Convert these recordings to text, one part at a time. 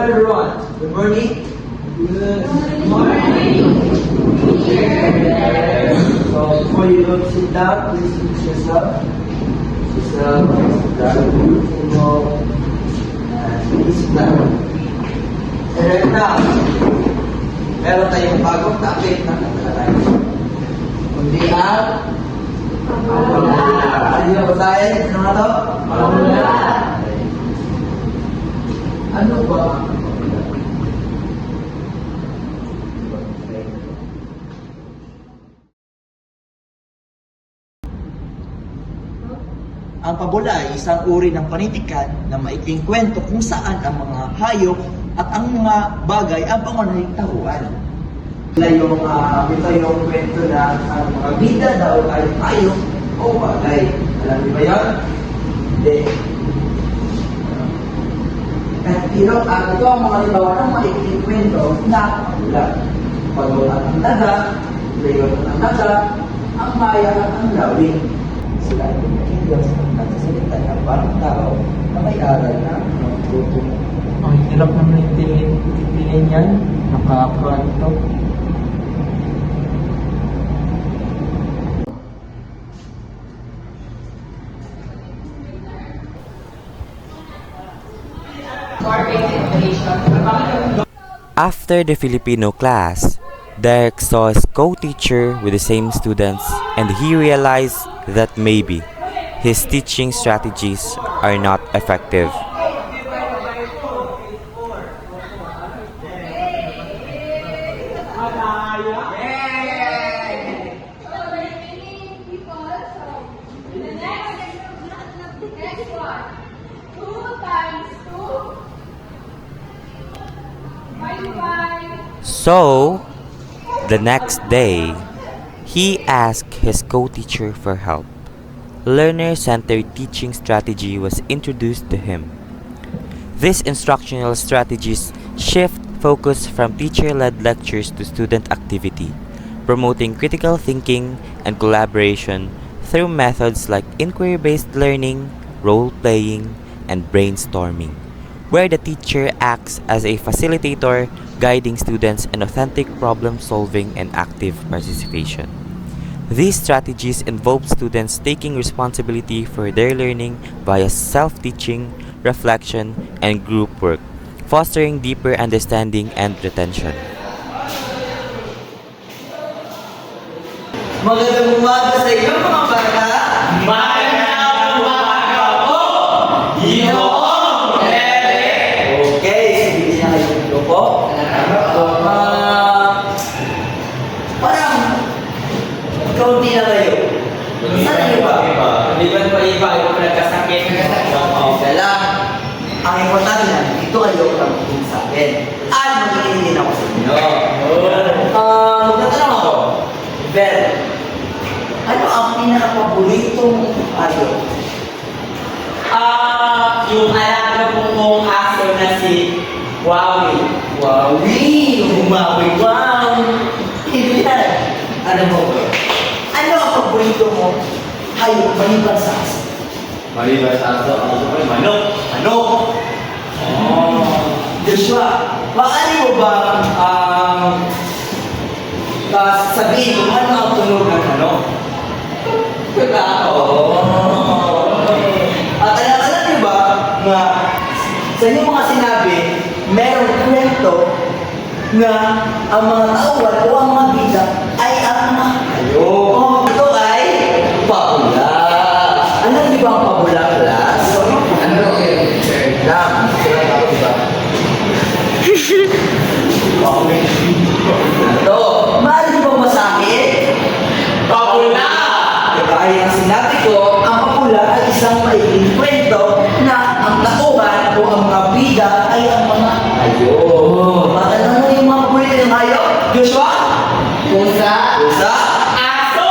everyone. Good morning. Good morning. So before you go sit down, please introduce yourself. And now, meron tayong bagong topic na tatalakayin. Kundi ang pamula. Ano yung basahin? Ano nga to? Pamula. Ano ba ang pamula? Ang pabula ay isang uri ng panitikan na maikling kwento kung saan ang mga hayop at ang mga bagay ang pangunahing tahuan. Ito yung kwento na ang mga bida daw ay hayop o bagay. Alam niyo ba yan? Hindi. Ito ang mga libawa ng maikling kwento na pabula. Pagbuhat ng daga, layot ng daga, ang maya at ang lawing. Sila ay Diyos ang nagsasalita ng parang tao na may aral na magtuto. Ang hirap na naiintindihan yan. Nakakaanto. After the Filipino class, Derek saw his co-teacher with the same students and he realized that maybe his teaching strategies are not effective. So, the next day, he asked his co-teacher for help. Learner-centered teaching strategy was introduced to him. These instructional strategies shift focus from teacher-led lectures to student activity, promoting critical thinking and collaboration through methods like inquiry-based learning, role-playing, and brainstorming, where the teacher acts as a facilitator, guiding students in authentic problem-solving and active participation. These strategies involve students taking responsibility for their learning via self-teaching, reflection, and group work, fostering deeper understanding and retention. Magandang umaga sa inyo mga bata! Magandang umaga po! Ginoong Eric! Okay, sige na kayo dito po. Parang kaunti na kayo. Saan kayo ba? Liban pa iba, ito pa nagkasakit. Okay lang. Ang importante na, dito kayo lang kung sa akin. At magiging din ako sa inyo. Magtatanong ako. Bel, ano ang pinaka-paboritong ayaw? Yung alaga po kong aso na si Wowie. Wowie! Umawi! Wow! Hindi yan. Ano mo? Ano ang paborito mo? Hayop, maliban sa aso. Maliban sa aso, ano ba? Manok! Manok! Joshua, paano mo ba sabihin kung ano ang tunog ng manok? At alam niyo ba na sa inyong mga sinabi, merong kwento na ang mga tauhan o ang mga bida ay ang mga hayop. Ito ay pabula. Alam niyo ba ang pabula, class? Ano? Lang. Diba? Ito. Maaari niyo bang masakin? Pabula! Kaya ang sinabi ko, ang pabula ay isang maikling kwento na ang tauhan o ang mga bida ay ang mga hayop. Matanong mo yung mga paborito ng hayop? Joshua? Pusa! Pusa? Aso!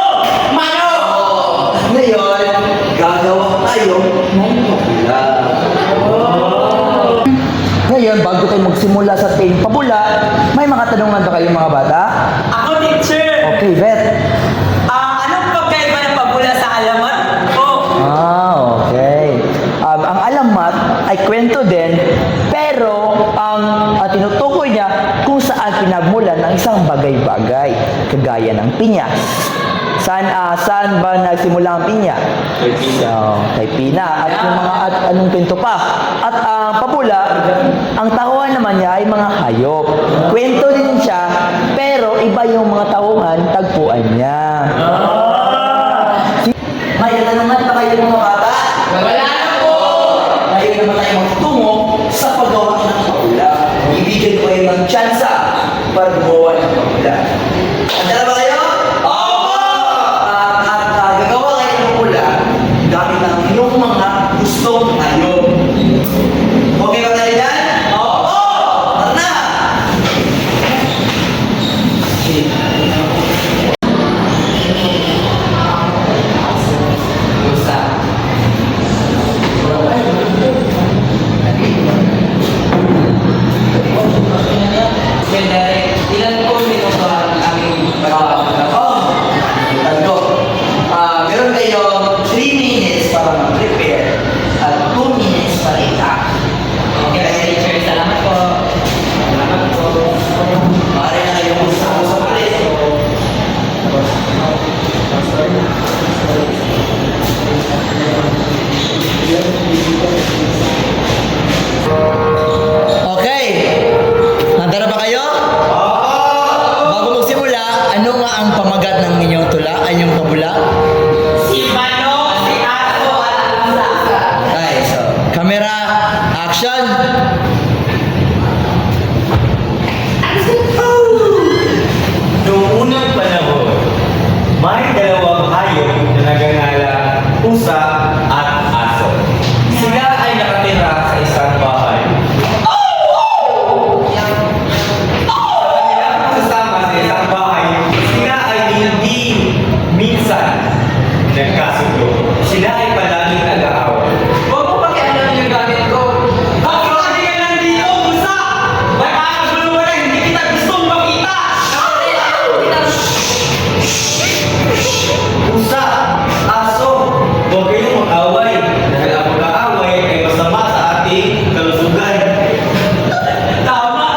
Manok! Ngayon, gagawa tayo ng pabula. Ngayon, bago tayo magsimula sa ating pabula, may mga tanungan ba kayo mga bata? Ako, teacher! Okay, Beth. Anong pagkaiba ng pabula sa alamat ko? Okay. Ang alamat ay kwento din, pero ang pagmulan ng isang bagay-bagay, kagaya ng pinya. Saan ba nagsimula ang pinya? So, kay Pina. At yung mga at anong kwento pa? At ang pabula, ang tauhan naman niya ay mga hayop. Kwento din siya, pero iba yung mga tauhan, tagpuan niya. May natanungan pa kayo mga bata? Wala na po! Ngayon naman tayo magtungo sa paggawa ng pabula. Ibigyan ko kayo ng tsansa para gumawa ng pabula. Handa ba kayo? Oo! At gagawa kayo ng pabula gamit ang inyong mga gustong hayop. Okay ba tayo dyan? Oo! Tara na! Gusta. Ilan po minuto ang aming Oh, tatlo. Meron kayo 3 minutes para mag-prepare at 2 minutes para i-act. Okay, teacher, salamat po. Salamat po. Maaari na kayong usap-usap ulit. Okay. Handa na ba kayo? Bago magsimula, ano nga ang pamagat ng inyong tula, ay inyong pabula? Si Manong, si Aso, at Pusa. Okay, so, camera, action! Noong unang panahon, may dalawang hayop na nagangalang pusa at aso. Sila ay nakatira sa isang bahay. Sa kanilang kasama sa isang bahay, sila ay hindi minsan nagkasundo. Sila ay palaging nag-aaway. Huwag mo pakialaman yung gamit ko. Bakit kasi ka nandito, Pusa? Nakakagulo ka na, hindi kita gustong makita. Pusa, aso, huwag kayong mag-away. Dahil ang pag-aaway ay masama sa ating kalusugan. Tama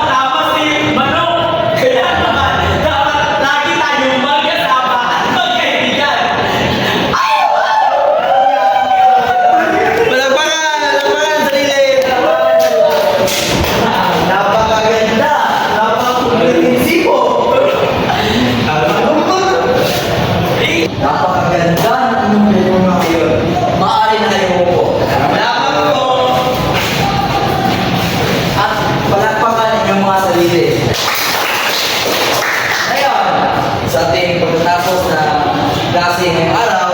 si Manong. Kaya naman, dapat lagi tayong magkasama at magkaibigan. Palagpakan ang sarili! Napakaganda! Napaka-komprehensibo! Napakaganda ng inyong reunion ngayon. Maaari na kayo po. Salamat po. At palagpakan inyong mga sarili. Ngayon, sa ating pagkatapos na klase ngayong araw,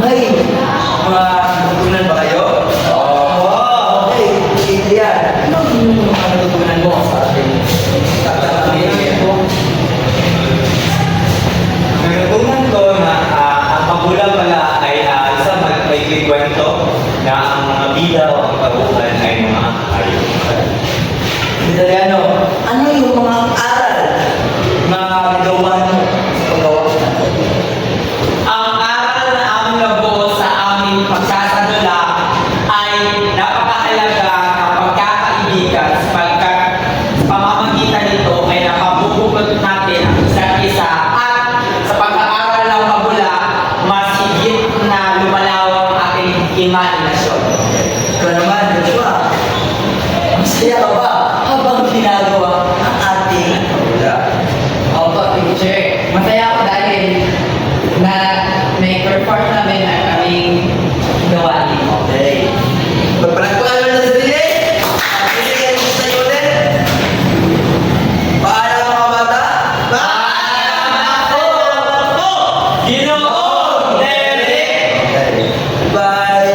may mga natutunan ba kayo? Oo! Okay, Adrian, ano yung mga natutunan mo sa ating tatanungin po? Natutunan ko na ang pabula pala ay isang may kwento na ang mga bida o ang kabuuan ay mga hayop. Italiano, ano yung mga aral na nagawa mo sa paggawa ng pabula? Ang aral na aming nabuo sa aming pagsasadula ay napakahalaga ng pagkakaibigan sapagkat sa pamamagitan nito ay napabubuklod natin ang isa't isa at sa pag-aaral ng pabula, mas higit na lumalaw ang ating imahinasyon. Ikaw naman, Joshua, masaya ka ba habang ginagawa ang ating pabula? Opo, teacher. Masaya ako dahil na may perform namin ang aming gawain. Okay. Magpalagpakan mo na sa sarili. At sige, kayo gusto nyo ulit. Paalam mga bata. Salamat po! Ginoo! Derek! Bye.